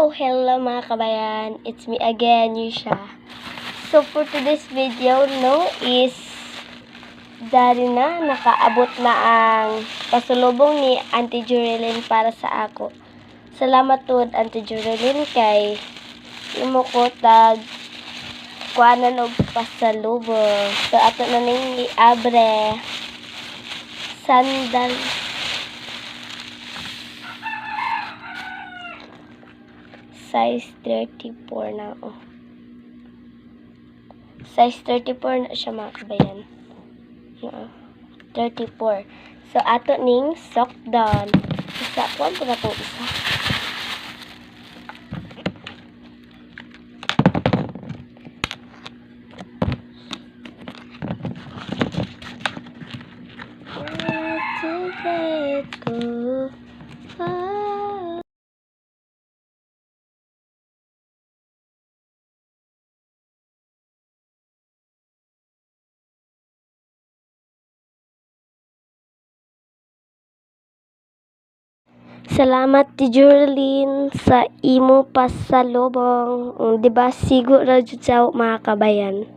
Hello mga kabayan. It's me again, Yusha. So for today's video, is dari na nakaabot na ang pasulubong ni Auntie Jurelyn para sa ako. Salamattud Auntie Jurelyn kay imo ko tag kuanan og pasalubong. So ato na ning abre sandal. Size 34 na ako. Size 34 na siya mga kabayan. 34. So, ato ning sock down. Isa, kuwan po na po isa. Let go. Salamat ti Jurelyn sa imo pasalubong. Diba siguro jud sa mga kabayan.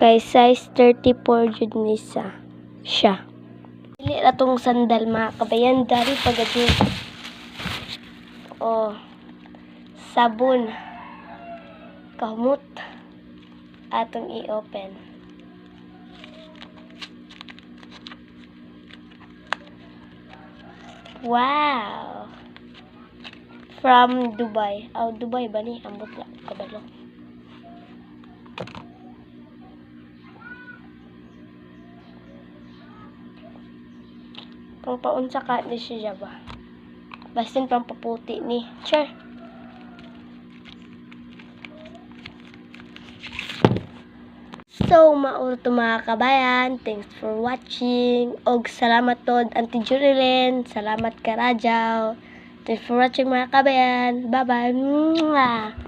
Kay size 34 jud ni siya. Dili ra tong sandal mga kabayan dari pagadi. Sabon. Kamot. Atong i-open. Wow! From Dubai. Dubai ba ni? Ambot lang. Kabalo. Pang paunsa ka ni siya ba? Basin pang paputi ni. Sure. So, mauro to mga kabayan. Thanks for watching. Og salamat tod Auntie Jurelyn. Salamat ka Rajaw. Thanks for watching mga kabayan. Bye-bye.